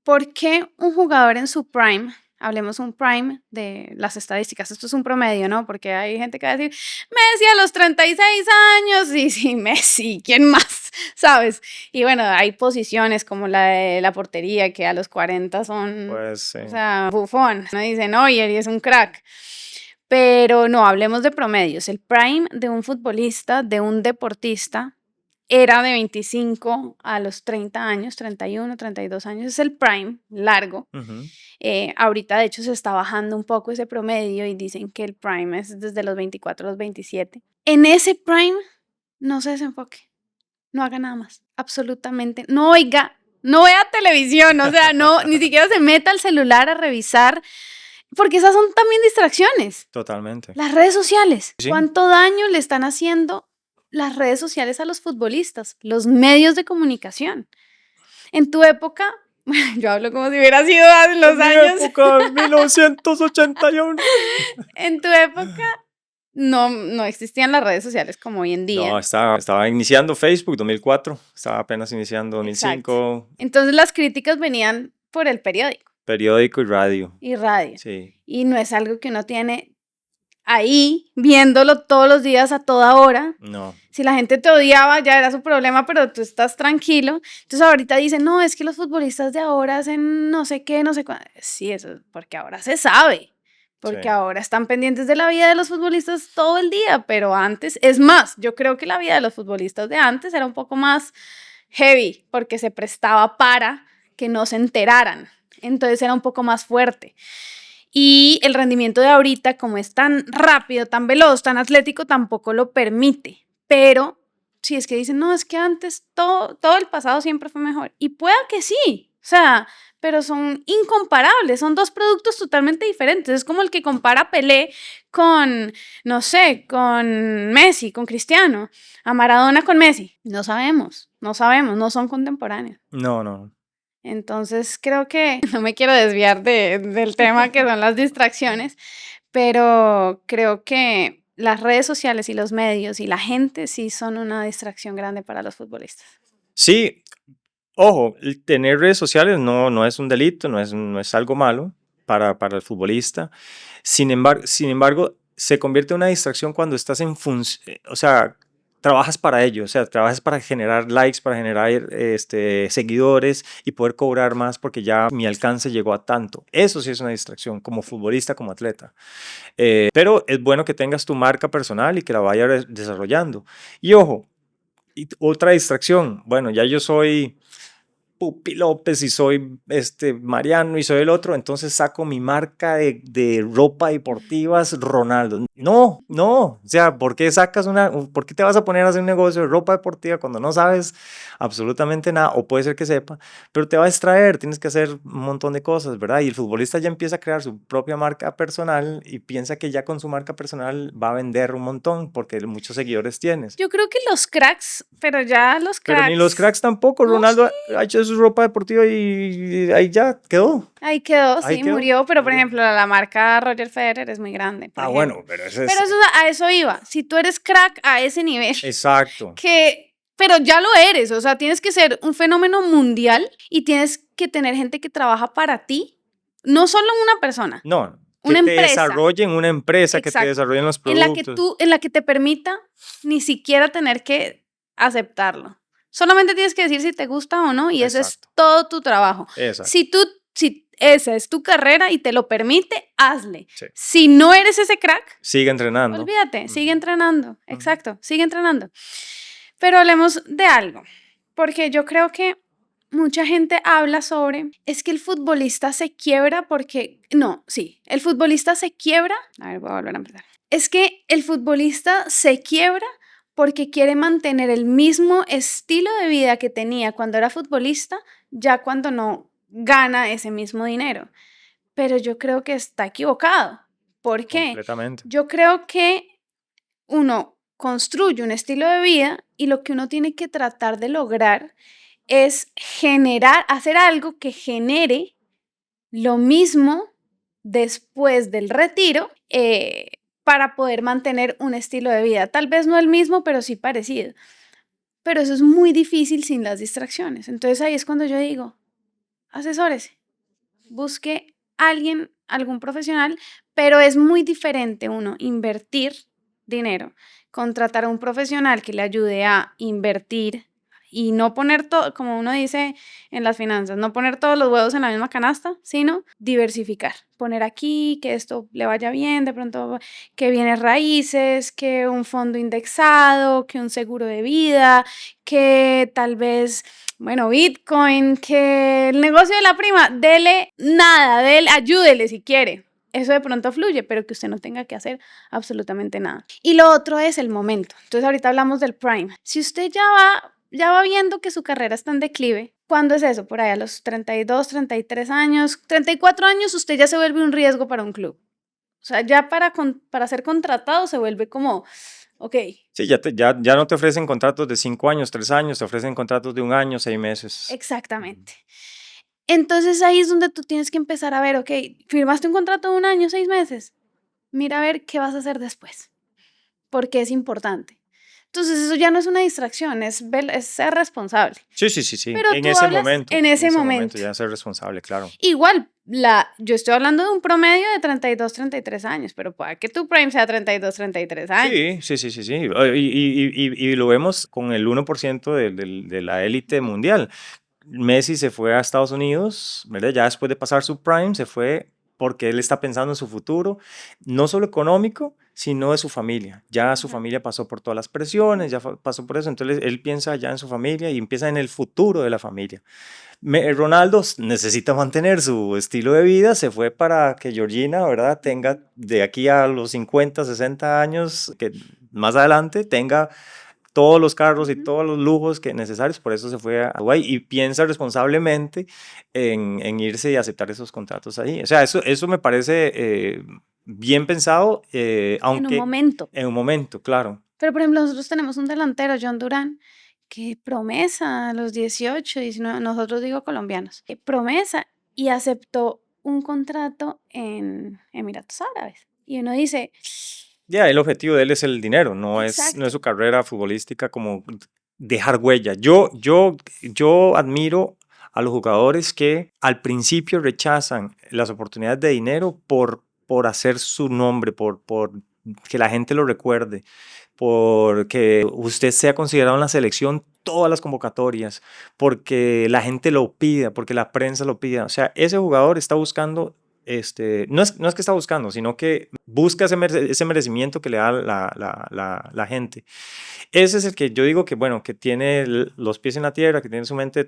por qué un jugador en su prime, hablemos un prime de las estadísticas, esto es un promedio, ¿no? Porque hay gente que va a decir, Messi a los 36 años, y sí, Messi, ¿quién más? ¿Sabes? Y bueno, hay posiciones como la de la portería que a los 40 son, Pues sí. o sea, bufón, no dicen, oye, él es un crack. Pero no, hablemos de promedios. El prime de un futbolista, de un deportista, era de 25 a los 30 años, 31, 32 años, es el prime largo. Ahorita, de hecho, se está bajando un poco ese promedio y dicen que el prime es desde los 24 a los 27. En ese prime, no se desenfoque, no haga nada más, absolutamente. No oiga, no vea televisión, o sea, no, ni siquiera se meta al celular a revisar, porque esas son también distracciones. Totalmente. Las redes sociales, Sí. ¿cuánto daño le están haciendo las redes sociales a los futbolistas, los medios de comunicación? En tu época, yo hablo como si hubiera sido en los años. Época 1981. En tu época no existían las redes sociales como hoy en día. No, estaba iniciando Facebook 2004, estaba apenas iniciando 2005. Exacto. Entonces las críticas venían por el periódico. Periódico y radio. Y radio. Sí. Y no es algo que uno tiene ahí viéndolo todos los días a toda hora. No. Si la gente te odiaba, ya era su problema, pero tú estás tranquilo. Entonces ahorita dicen, no, es que los futbolistas de ahora hacen no sé qué, no sé cuándo. Sí, eso es porque ahora se sabe. Porque Sí. ahora están pendientes de la vida de los futbolistas todo el día, pero antes, es más, yo creo que la vida de los futbolistas de antes era un poco más heavy, porque se prestaba para que no se enteraran. Entonces era un poco más fuerte. Y el rendimiento de ahorita, como es tan rápido, tan veloz, tan atlético, tampoco lo permite. Pero si es que dicen, no, es que antes todo el pasado siempre fue mejor. Y pueda que sí, o sea, pero son incomparables, son dos productos totalmente diferentes. Es como el que compara a Pelé con, no sé, con Messi, con Cristiano, a Maradona con Messi. No sabemos, no son contemporáneos. No, no. Entonces creo que, no me quiero desviar del tema que son las distracciones, pero creo que las redes sociales y los medios y la gente sí son una distracción grande para los futbolistas. Sí, ojo, el tener redes sociales no es un delito, no es algo malo para el futbolista. Sin embargo, se convierte en una distracción cuando estás en función, o sea, trabajas para ello, o sea, trabajas para generar likes, para generar seguidores y poder cobrar más porque ya mi alcance llegó a tanto. Eso sí es una distracción como futbolista, como atleta. Pero es bueno que tengas tu marca personal y que la vayas desarrollando. Y ojo, y otra distracción, bueno, ya yo soy Pupi López y soy Mariano y soy el otro, entonces saco mi marca de ropa deportivas Ronaldo. No, no, o sea, ¿por qué te vas a poner a hacer un negocio de ropa deportiva cuando no sabes absolutamente nada? O puede ser que sepa, pero te va a distraer, tienes que hacer un montón de cosas, ¿verdad? Y el futbolista ya empieza a crear su propia marca personal y piensa que ya con su marca personal va a vender un montón porque muchos seguidores tienes. Yo creo que los cracks, pero ya los Pero ni los cracks, cracks tampoco. no, sí, Ronaldo ha hecho su ropa deportiva y ahí ya quedó. ahí quedó, Ahí sí, quedó. murió, pero por Murió. ejemplo, la marca Roger Federer es muy grande, por Ah, ejemplo. bueno, pero eso Pero es. eso, a eso iba. Si tú eres crack a ese nivel, Exacto. pero ya lo eres, o sea, tienes que ser un fenómeno mundial y tienes que tener gente que trabaja para ti, no solo una persona, No, que una te empresa, desarrollen una empresa, que te exacto, desarrollen los en la que productos. en la que te permita ni siquiera tener que aceptarlo. Solamente tienes que decir si te gusta o no y eso es Exacto. todo tu trabajo. Exacto. Si esa es tu carrera y te lo permite, hazle. Sí. Si no eres ese crack, Sigue entrenando. olvídate, sigue entrenando. Ujú. Exacto, sigue entrenando. Pero hablemos de algo, porque yo creo que mucha gente habla sobre, es que el futbolista se quiebra porque, no, sí, el futbolista se quiebra, a ver, voy a volver a empezar. Es que el futbolista se quiebra porque quiere mantener el mismo estilo de vida que tenía cuando era futbolista, ya cuando no gana ese mismo dinero. Pero yo creo que está equivocado. ¿Por qué? Completamente. Yo creo que uno construye un estilo de vida y lo que uno tiene que tratar de lograr es hacer algo que genere lo mismo después del retiro para poder mantener un estilo de vida. Tal vez no el mismo, pero sí parecido. Pero eso es muy difícil sin las distracciones. Entonces ahí es cuando yo digo, asesórese, busque alguien, algún profesional, pero es muy diferente uno invertir dinero, contratar a un profesional que le ayude a invertir y no poner todo, como uno dice en las finanzas, no poner todos los huevos en la misma canasta, sino diversificar, poner aquí, que esto le vaya bien, de pronto que bienes raíces, que un fondo indexado, que un seguro de vida, que tal vez bueno, Bitcoin, que el negocio de la prima, dele nada, ayúdele si quiere. Eso de pronto fluye, pero que usted no tenga que hacer absolutamente nada. Y lo otro es el momento. Entonces ahorita hablamos del prime. Si usted ya va viendo que su carrera está en declive, ¿cuándo es eso? Por ahí a los 32, 33 años, 34 años, usted ya se vuelve un riesgo para un club. O sea, ya para ser contratado se vuelve como, ok, Sí, ya no te ofrecen contratos de 5 años, 3 años, te ofrecen contratos de 1 año, 6 meses. Ujú. exactamente. Entonces ahí es donde tú tienes que empezar a ver, ok, firmaste un contrato de 1 año, 6 meses, mira a ver qué vas a hacer después, porque es importante. Entonces eso ya no es una distracción, es ser responsable. Sí, sí, sí, sí. Pero En tú ese hablas momento, en en ese ese momento momento. ya ser responsable, claro. Igual, yo estoy hablando de un promedio de 32, 33 años, pero puede que tu prime sea 32, 33 años. Sí, sí, sí, sí, sí. Y lo vemos con el 1% de la élite mundial. Messi se fue a Estados Unidos, ¿verdad? Ya después de pasar su prime, se fue porque él está pensando en su futuro, no solo económico, sino de su familia. Ya su Ujú. familia pasó por todas las presiones, ya pasó por eso, entonces él piensa ya en su familia y empieza en el futuro de la familia. Ronaldo necesita mantener su estilo de vida, se fue para que Georgina, ¿verdad? Tenga de aquí a los 50, 60 años, que más adelante tenga todos los carros y Ujú. todos los lujos que necesarios, por eso se fue a Dubái y piensa responsablemente en irse y aceptar esos contratos ahí. O sea, eso me parece bien pensado, En un aunque momento. en un momento, claro. Pero, por ejemplo, nosotros tenemos un delantero, John Durán, que promesa a los 18, 19, nosotros digo colombianos, que promesa y aceptó un contrato en Emiratos Árabes. Y uno dice, Ya, el objetivo de él es el dinero, no es exacto, su carrera futbolística como dejar huella. Yo admiro a los jugadores que al principio rechazan las oportunidades de dinero por hacer su nombre, por que la gente lo recuerde, porque usted sea considerado en la selección todas las convocatorias, porque la gente lo pida, porque la prensa lo pida. O sea, ese jugador está buscando, no es que está buscando, sino que busca ese merecimiento que le da la gente. Ese es el que yo digo que, bueno, que tiene los pies en la tierra, que tiene su mente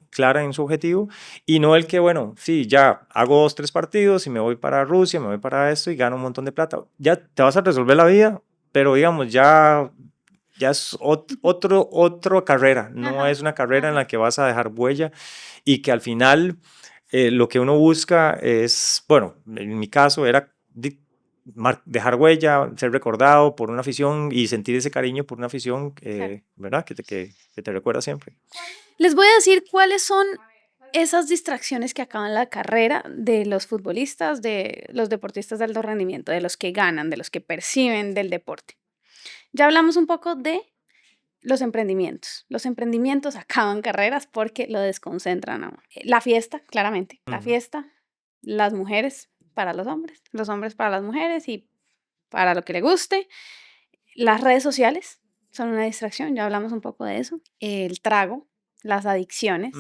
clara en su objetivo, y no el que, bueno, sí, ya hago 2, 3 partidos y me voy para Rusia, me voy para esto y gano un montón de plata. Ya te vas a resolver la vida, pero digamos, ya es otra carrera, no ajá, es una carrera en ajá. la que vas a dejar huella y que al final lo que uno busca es, bueno, en mi caso era dejar huella, ser recordado por una afición y sentir ese cariño por una afición, Claro. ¿verdad? Que te recuerda siempre. Les voy a decir cuáles son esas distracciones que acaban la carrera de los futbolistas, de los deportistas de alto rendimiento, de los que ganan, de los que perciben del deporte. Ya hablamos un poco de los emprendimientos. Los emprendimientos acaban carreras porque lo desconcentran a uno. La fiesta, claramente. La Ujú. fiesta, las mujeres para los hombres para las mujeres y para lo que le guste. Las redes sociales son una distracción, ya hablamos un poco de eso. El trago, las adicciones.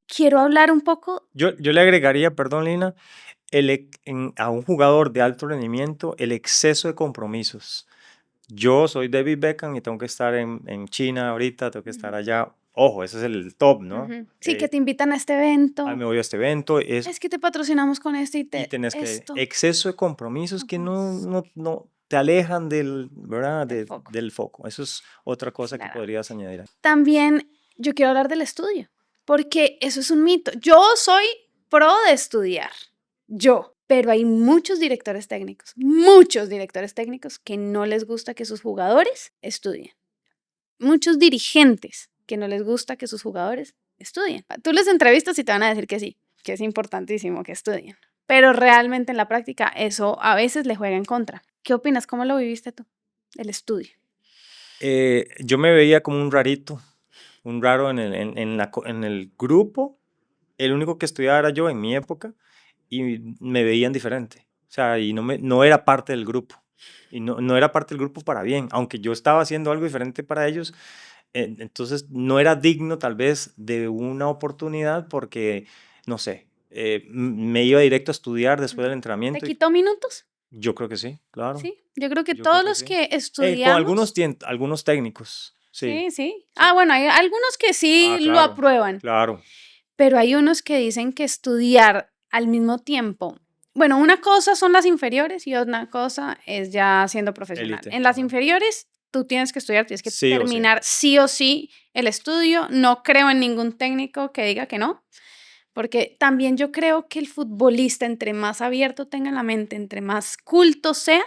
Quiero hablar un poco. Yo le agregaría, perdón, Lina, a un jugador de alto rendimiento el exceso de compromisos. Yo soy David Beckham y tengo que estar en China ahorita, tengo que estar Ujú, allá. Ojo, ese es el top, ¿no? ujú. Sí, que te invitan a este Me evento. voy a este evento, Es que te patrocinamos con este y tenés que, esto. exceso de compromisos que Ujú, no te alejan ¿verdad? del foco, Del foco. Eso es otra cosa que claramente. podrías añadir ahí. También yo quiero hablar del estudio, porque eso es un mito. Yo soy pro de estudiar, yo, pero hay muchos directores técnicos que no les gusta que sus jugadores estudien. Muchos dirigentes que no les gusta que sus jugadores estudien. Tú les entrevistas y te van a decir que sí, que es importantísimo que estudien. Pero realmente en la práctica eso a veces le juega en contra. ¿Qué opinas? ¿Cómo lo viviste tú? El estudio. Yo me veía como un rarito, un raro en el grupo. El único que estudiaba era yo en mi época y me veían diferente. O sea, y no era parte del grupo. Y no era parte del grupo para bien, aunque yo estaba haciendo algo diferente para ellos. Entonces no era digno tal vez de una oportunidad porque, no sé, me iba directo a estudiar después del Ujú. ¿Te entrenamiento y quitó minutos? yo creo que sí, claro, Sí, yo creo que yo creo todos que los sí. que Con algunos, estudiamos, algunos técnicos, sí, sí, sí. sí. Bueno, hay algunos que sí Ah, lo claro, aprueban, claro, pero hay unos que dicen que estudiar al mismo tiempo, bueno, una cosa son las inferiores y otra cosa es ya siendo profesional. élite, En las ajá. inferiores tú tienes que estudiar, tienes que Sí o sí. terminar sí o sí el estudio. No creo en ningún técnico que diga que no, porque también yo creo que el futbolista, entre más abierto tenga la mente, entre más culto sea,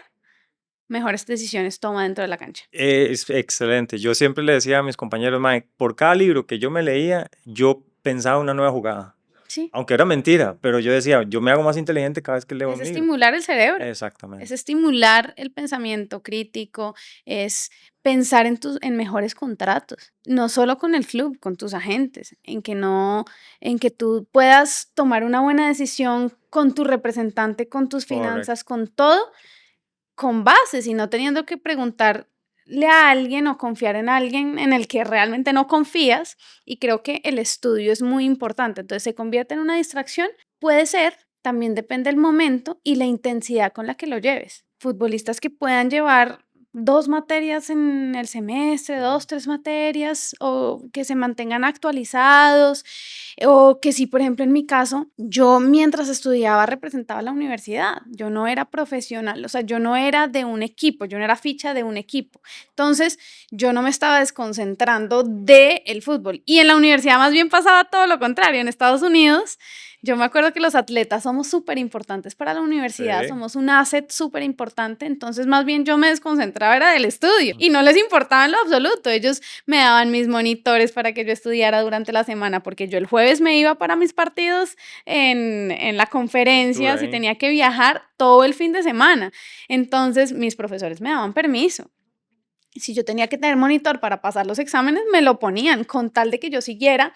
mejores decisiones toma dentro de la cancha. Es excelente. Yo siempre le decía a mis compañeros, Mike, por cada libro que yo me leía, yo pensaba una nueva jugada. Sí, Aunque era mentira, pero yo decía, yo me hago más inteligente cada vez que leo es un libro. estimular el cerebro, es Exactamente. estimular el pensamiento crítico, es pensar en mejores contratos, no solo con el club, con tus agentes, en que tú puedas tomar una buena decisión con tu representante, con tus Correcto. finanzas, con todo, con bases y no teniendo que preguntarle a alguien o confiar en alguien en el que realmente no confías. Y creo que el estudio es muy importante. Entonces se convierte en una distracción. Puede ser, también depende del momento y la intensidad con la que lo lleves. Futbolistas que puedan llevar 2 materias en el semestre, Ujú. 2, 3 materias, o que se mantengan actualizados, O que si, por ejemplo, en mi caso, yo mientras estudiaba representaba a la universidad, yo no era profesional, o sea, yo no era de un equipo, yo no era ficha de un equipo. Entonces, yo no me estaba desconcentrando del fútbol. Y en la universidad más bien pasaba todo lo contrario. En Estados Unidos, yo me acuerdo que los atletas somos súper importantes para la universidad, Sí. somos un asset súper importante, entonces más bien yo me desconcentraba era del estudio y no les importaba en lo absoluto. Ellos me daban mis monitores para que yo estudiara durante la semana, porque yo el jueves me iba para mis partidos en la El tour conferencia, si ahí. tenía que viajar todo el fin de semana. Entonces mis profesores me daban permiso. Si yo tenía que tener monitor para pasar los exámenes, me lo ponían con tal de que yo siguiera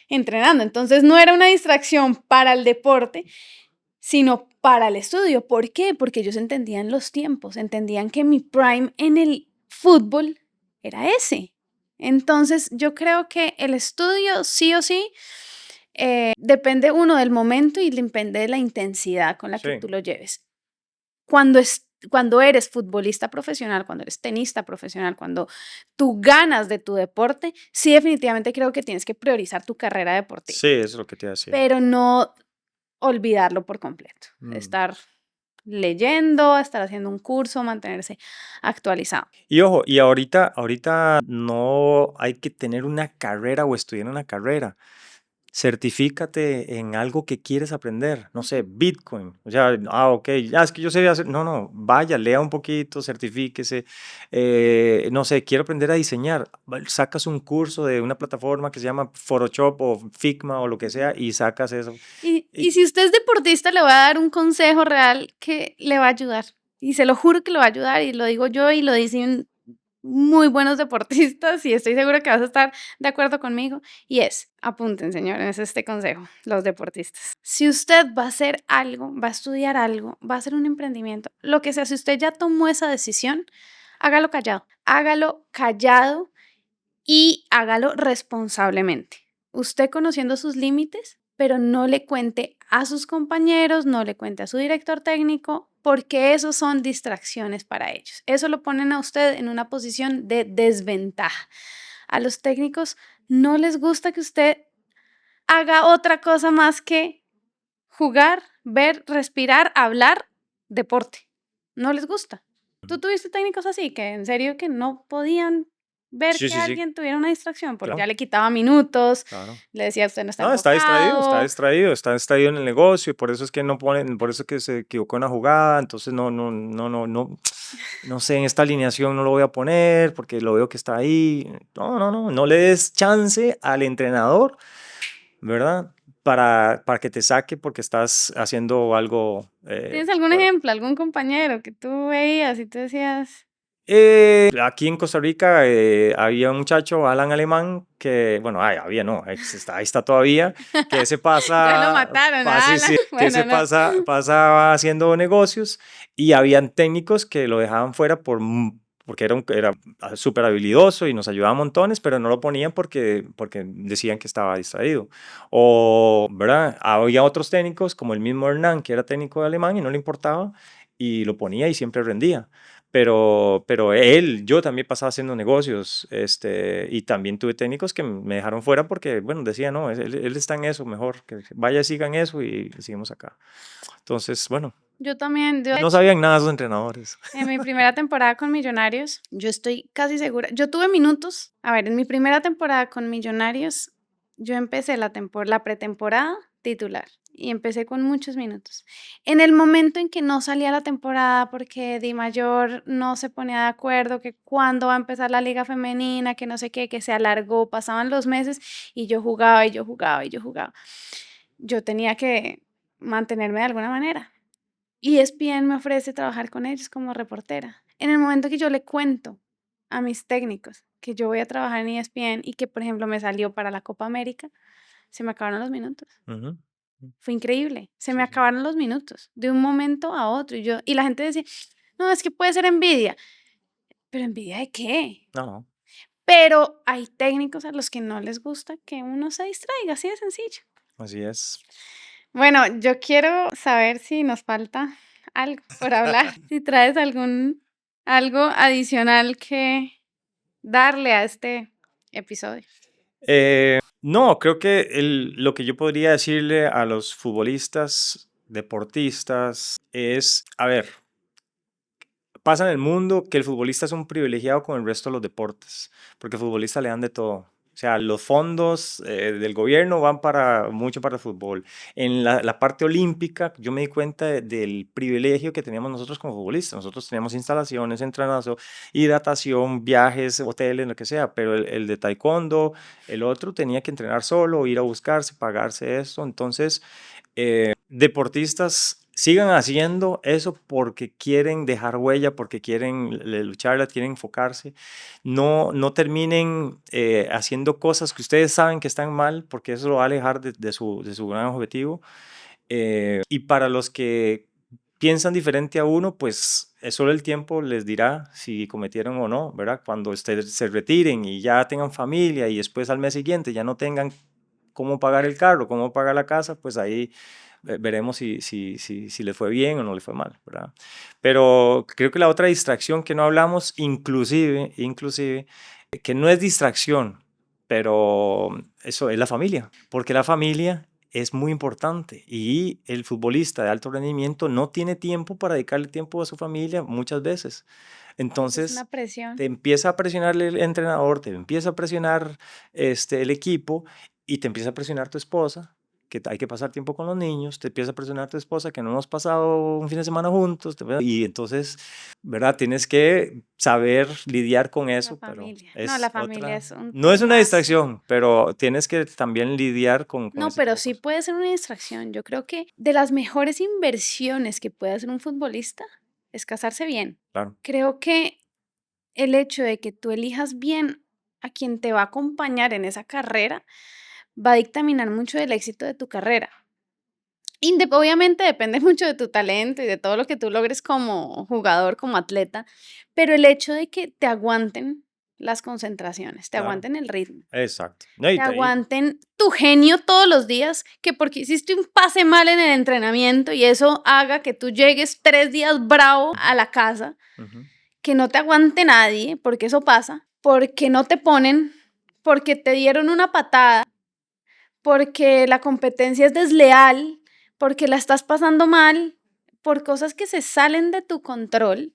entrenando. Entonces no era una distracción para el deporte, sino para el estudio. ¿Por qué? Porque ellos entendían los tiempos, entendían que mi prime en el fútbol era ese. Entonces yo creo que el estudio sí o sí depende uno del momento y depende de la intensidad con la que Sí. tú lo lleves. Cuando eres futbolista profesional, cuando eres tenista profesional, cuando tú ganas de tu deporte, sí definitivamente creo que tienes que priorizar tu carrera deportiva, Sí, eso es lo que te iba a decir. pero no olvidarlo por completo. Mm. Estar leyendo, estar haciendo un curso, mantenerse actualizado. Y ojo, y ahorita no hay que tener una carrera o estudiar una carrera. Certifícate en algo que quieres aprender, no sé, Bitcoin. O sea, ok, ya es que yo sé hacer. No, no, vaya, lea un poquito, certifíquese. No sé, quiero aprender a diseñar. Sacas un curso de una plataforma que se llama Photoshop o Figma o lo que sea y sacas eso. Y Y si usted es deportista, le voy a dar un consejo real que le va a ayudar. Y se lo juro que le va a ayudar. Y lo digo yo y lo dicen muy buenos deportistas y estoy segura que vas a estar de acuerdo conmigo. Y apunten señores, este consejo, los deportistas. Si usted va a hacer algo, va a estudiar algo, va a hacer un emprendimiento, lo que sea, si usted ya tomó esa decisión, hágalo callado. Hágalo callado y hágalo responsablemente. Usted conociendo sus límites, pero no le cuente a sus compañeros, no le cuente a su director técnico, porque esos son distracciones para ellos. Eso lo ponen a usted en una posición de desventaja. A los técnicos no les gusta que usted haga otra cosa más que jugar, ver, respirar, hablar, deporte. No les gusta. ¿Tú tuviste técnicos así que en serio que no podían ver sí, que sí, sí, alguien tuviera una distracción? Porque claro, ya le quitaba minutos, claro. le decía usted no está No, está distraído, está enfocado. distraído, está distraído en el negocio y por eso es que no ponen, por eso es que se equivocó en la jugada, entonces no sé, en esta alineación no lo voy a poner porque lo veo que está ahí. No le des chance al entrenador, ¿verdad? Para que te saque porque estás haciendo algo ¿Tienes algún fuera. ejemplo, algún compañero que tú veías y tú decías, Aquí en Costa Rica había un muchacho, Alan Alemán, que, bueno, había, no, ahí está todavía, que se ya lo pasa, mataron a sí, Alan? sí, que se Bueno, no. pasaba haciendo negocios y habían técnicos que lo dejaban fuera porque era súper habilidoso y nos ayudaba montones, pero no lo ponían porque decían que estaba distraído. O, ¿verdad? Había otros técnicos, como el mismo Hernán, que era técnico de alemán y no le importaba, y lo ponía y siempre rendía. Pero yo también pasaba haciendo negocios, y también tuve técnicos que me dejaron fuera porque, bueno, decía, no, él está en eso, mejor que vaya, sigan eso y seguimos acá. Entonces, bueno, Yo también, de no hecho, sabían nada esos entrenadores. en mi primera temporada con Millonarios, yo estoy casi segura, yo tuve minutos. A ver, en mi primera temporada con Millonarios, yo empecé la pretemporada titular y empecé con muchos minutos. En el momento en que no salía la temporada porque Di Mayor no se ponía de acuerdo que cuándo va a empezar la liga femenina, que no sé qué, que se alargó, pasaban los meses y yo jugaba y yo jugaba y yo jugaba. Yo tenía que mantenerme de alguna manera. Y ESPN me ofrece trabajar con ellos como reportera. En el momento que yo le cuento a mis técnicos que yo voy a trabajar en ESPN y que, por ejemplo, me salió para la Copa América, se me acabaron los minutos. Ujú. Fue increíble. Se me Sí, sí. acabaron los minutos de un momento a otro. Y la gente decía, no, es que puede ser envidia. ¿Pero envidia de qué? No, Pero hay técnicos a los que no les gusta que uno se distraiga, así de sencillo. así es. Bueno, yo quiero saber si nos falta algo por hablar, si traes algo adicional que darle a este episodio. No, creo que lo que yo podría decirle a los futbolistas, deportistas, es, a ver, pasa en el mundo que el futbolista es un privilegiado con el resto de los deportes, porque al futbolista le dan de todo. O sea, los fondos del gobierno van para mucho para el fútbol. En la parte olímpica, yo me di cuenta del privilegio que teníamos nosotros como futbolistas. Nosotros teníamos instalaciones, entrenamiento, hidratación, viajes, hoteles, lo que sea, pero el de taekwondo, el otro tenía que entrenar solo, ir a buscarse, pagarse esto. Entonces, deportistas sigan haciendo eso porque quieren dejar huella, porque quieren lucharla, quieren enfocarse. No terminen haciendo cosas que ustedes saben que están mal, porque eso lo va a alejar de su gran objetivo. Y para los que piensan diferente a uno, pues solo el tiempo les dirá si cometieron o no, ¿verdad? Cuando ustedes se retiren y ya tengan familia y después al mes siguiente ya no tengan cómo pagar el carro, cómo pagar la casa, pues ahí veremos si le fue bien o no le fue mal, ¿verdad? Pero creo que la otra distracción que no hablamos, inclusive, que no es distracción, pero eso es la familia, porque la familia es muy importante y el futbolista de alto rendimiento no tiene tiempo para dedicarle tiempo a su familia muchas veces. Es una Entonces, presión. te empieza a presionar el entrenador, te empieza a presionar el equipo y te empieza a presionar tu esposa, que hay que pasar tiempo con los niños, te empieza a presionar tu esposa, que no hemos pasado un fin de semana juntos, y entonces, ¿verdad? Tienes que saber lidiar con La eso, pero familia. No, es la familia otra, es un no es una temazo. distracción, pero tienes que también lidiar con No, ese pero tipo de sí cosas. puede ser una distracción. Yo creo que de las mejores inversiones que puede hacer un futbolista es casarse bien. Claro, Creo que el hecho de que tú elijas bien a quien te va a acompañar en esa carrera va a dictaminar mucho del éxito de tu carrera. Obviamente depende mucho de tu talento y de todo lo que tú logres como jugador, como atleta, pero el hecho de que te aguanten las concentraciones, te claro, aguanten el ritmo, exacto. No, te aguanten tu genio todos los días, que porque hiciste un pase mal en el entrenamiento y eso haga que tú llegues 3 días bravo ujú, a la casa, ujú, que no te aguante nadie, porque eso pasa, porque no te ponen, porque te dieron una patada, porque la competencia es desleal, porque la estás pasando mal, por cosas que se salen de tu control.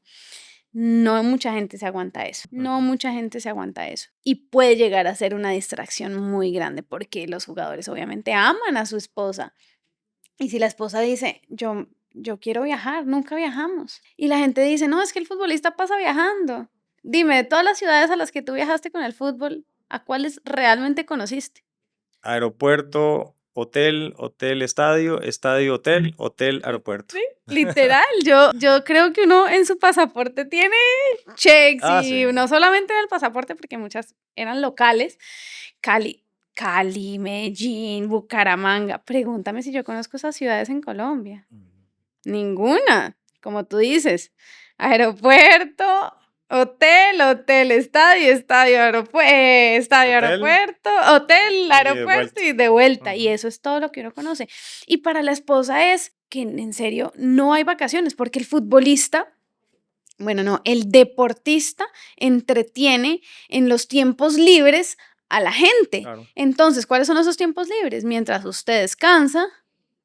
No mucha gente se aguanta eso, no ujú. mucha gente se aguanta eso. Y puede llegar a ser una distracción muy grande porque los jugadores obviamente aman a su esposa. Y si la esposa dice, yo quiero viajar, nunca viajamos. Y la gente dice, no, es que el futbolista pasa viajando. Dime, de todas las ciudades a las que tú viajaste con el fútbol, ¿a cuáles realmente conociste? Aeropuerto, hotel, hotel, estadio, estadio, hotel, hotel, aeropuerto. Sí, literal, yo creo que uno en su pasaporte tiene checks Ah, sí. y no solamente en el pasaporte, porque muchas eran locales, Cali, Cali, Medellín, Bucaramanga. Pregúntame si yo conozco esas ciudades en Colombia. Ninguna, como tú dices. Aeropuerto, hotel, hotel, estadio, estadio, estadio, Hotel aeropuerto, hotel, y de aeropuerto vuelta. y de vuelta. Y Ujú. eso es todo lo que uno conoce. Y para la esposa es que en serio no hay vacaciones, porque el futbolista, bueno, no, el deportista entretiene en los tiempos libres a la gente. Claro. Entonces, ¿cuáles son esos tiempos libres? Mientras usted descansa,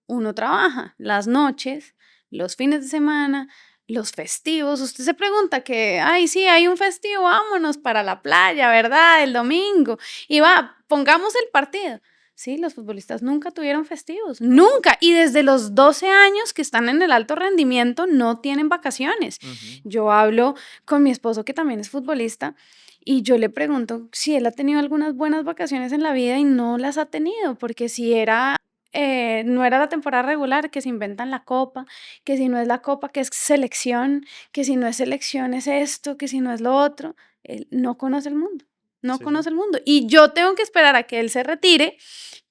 uno trabaja las noches, los fines de semana, los festivos. Usted se pregunta que, ay, sí, hay un festivo, vámonos para la playa, ¿verdad? El domingo. Y va, pongamos el partido. Sí, los futbolistas nunca tuvieron festivos, No. nunca. Y desde los 12 años que están en el alto rendimiento no tienen vacaciones. Ujú. Yo hablo con mi esposo que también es futbolista y yo le pregunto si él ha tenido algunas buenas vacaciones en la vida y no las ha tenido, porque si era no era la temporada regular, que se inventan la copa, que si no es la copa, que es selección, que si no es selección es esto, que si no es lo otro. Él no conoce el mundo, no Sí, sí. conoce el mundo. Y yo tengo que esperar a que él se retire,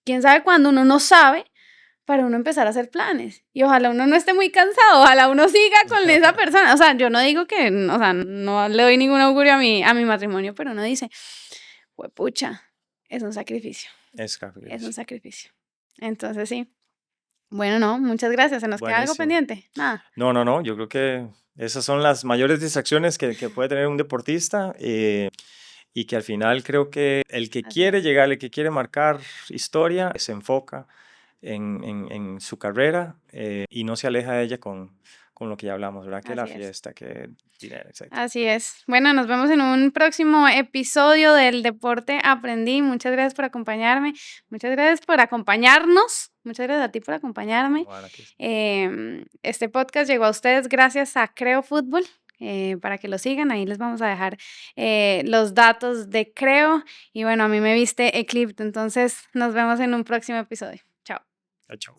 quién sabe cuándo uno no sabe, para uno empezar a hacer planes. Y ojalá uno no esté muy cansado, ojalá uno siga con esa persona. O sea, yo no digo que, o sea, no le doy ningún augurio a mi matrimonio, pero uno dice, pucha, es un sacrificio, Es es un Capriles. sacrificio. Entonces sí. Bueno, no, muchas gracias. ¿Se nos queda algo Buenísimo. pendiente? Nada. No, no, no. Yo creo que esas son las mayores distracciones que puede tener un deportista. y que al final creo que el que Así es, quiere llegar, el que quiere marcar historia, se enfoca en su carrera y no se aleja de ella con lo que ya hablamos, ¿verdad? Que la así es. fiesta, que dinero, etcétera. Así es. Bueno, nos vemos en un próximo episodio del Deporte Aprendí. Muchas gracias por acompañarme. Muchas gracias por acompañarnos. Muchas gracias a ti por acompañarme. Bueno, aquí sí. Este podcast llegó a ustedes gracias a Creo Fútbol. Para que lo sigan, ahí les vamos a dejar los datos de Creo. Y bueno, a mí me viste Eclipse, entonces nos vemos en un próximo episodio. Chao. Chao.